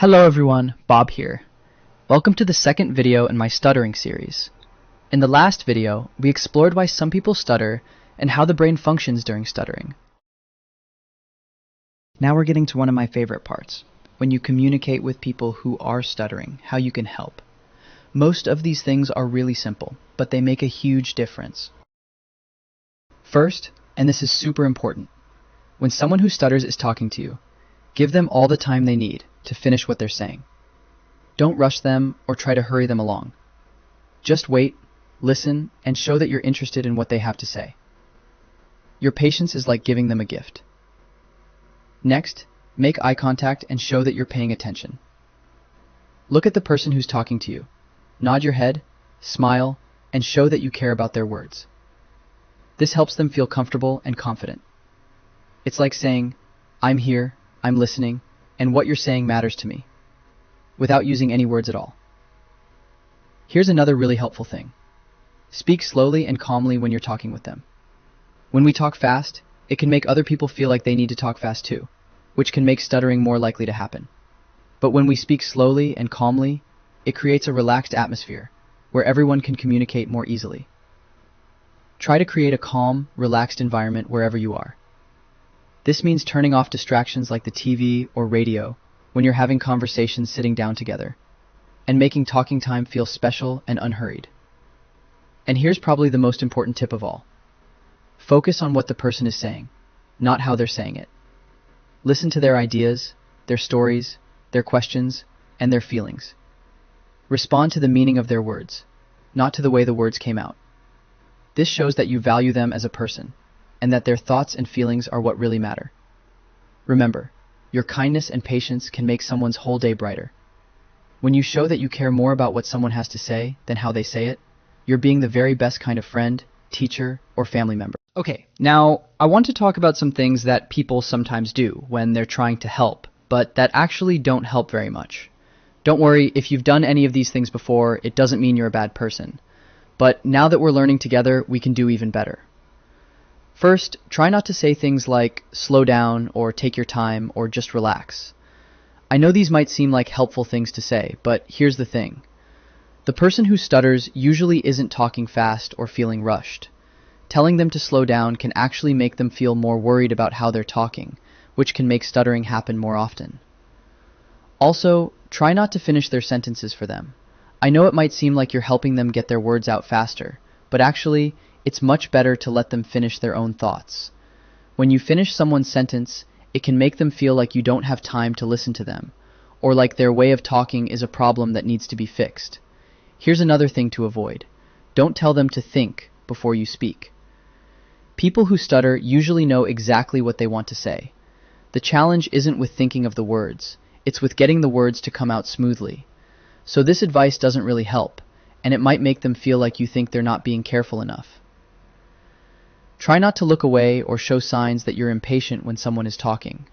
Hello everyone, Bob here. Welcome to the second video in my stuttering series. In the last video, we explored why some people stutter and how the brain functions during stuttering. Now we're getting to one of my favorite parts, when you communicate with people who are stuttering, how you can help. Most of these things are really simple, but they make a huge difference. First, and this is super important, when someone who stutters is talking to you, give them all the time they need to finish what they're saying. Don't rush them or try to hurry them along. Just wait, listen, and show that you're interested in what they have to say. Your patience is like giving them a gift. Next, make eye contact and show that you're paying attention. Look at the person who's talking to you. Nod your head, smile, and show that you care about their words. This helps them feel comfortable and confident. It's like saying, "I'm here, I'm listening, and what you're saying matters to me," without using any words at all. Here's another really helpful thing. Speak slowly and calmly when you're talking with them. When we talk fast, it can make other people feel like they need to talk fast too, which can make stuttering more likely to happen. But when we speak slowly and calmly, it creates a relaxed atmosphere where everyone can communicate more easily. Try to create a calm, relaxed environment wherever you are. This means turning off distractions like the TV or radio when you're having conversations sitting down together, and making talking time feel special and unhurried. And here's probably the most important tip of all. Focus on what the person is saying, not how they're saying it. Listen to their ideas, their stories, their questions, and their feelings. Respond to the meaning of their words, not to the way the words came out. This shows that you value them as a person, and that their thoughts and feelings are what really matter. Remember, your kindness and patience can make someone's whole day brighter. When you show that you care more about what someone has to say than how they say it, you're being the very best kind of friend, teacher, or family member. Okay, now I want to talk about some things that people sometimes do when they're trying to help, but that actually don't help very much. Don't worry, if you've done any of these things before, it doesn't mean you're a bad person. But now that we're learning together, we can do even better. First, try not to say things like slow down or take your time or just relax. I know these might seem like helpful things to say, but here's the thing. The person who stutters usually isn't talking fast or feeling rushed. Telling them to slow down can actually make them feel more worried about how they're talking, which can make stuttering happen more often. Also, try not to finish their sentences for them. I know it might seem like you're helping them get their words out faster, but actually, it's much better to let them finish their own thoughts. When you finish someone's sentence, it can make them feel like you don't have time to listen to them, or like their way of talking is a problem that needs to be fixed. Here's another thing to avoid. Don't tell them to think before you speak. People who stutter usually know exactly what they want to say. The challenge isn't with thinking of the words, it's with getting the words to come out smoothly. So this advice doesn't really help, and it might make them feel like you think they're not being careful enough. Try not to look away or show signs that you're impatient when someone is talking.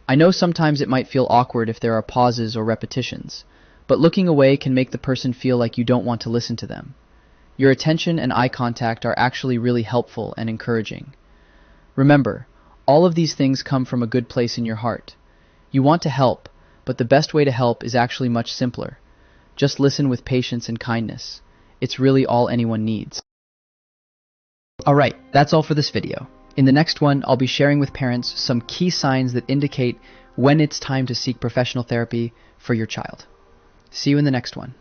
I know sometimes it might feel awkward if there are pauses or repetitions, but looking away can make the person feel like you don't want to listen to them. Your attention and eye contact are actually really helpful and encouraging. Remember, all of these things come from a good place in your heart. You want to help, but the best way to help is actually much simpler. Just listen with patience and kindness. It's really all anyone needs. Alright, that's all for this video. In the next one, I'll be sharing with parents some key signs that indicate when it's time to seek professional therapy for your child. See you in the next one.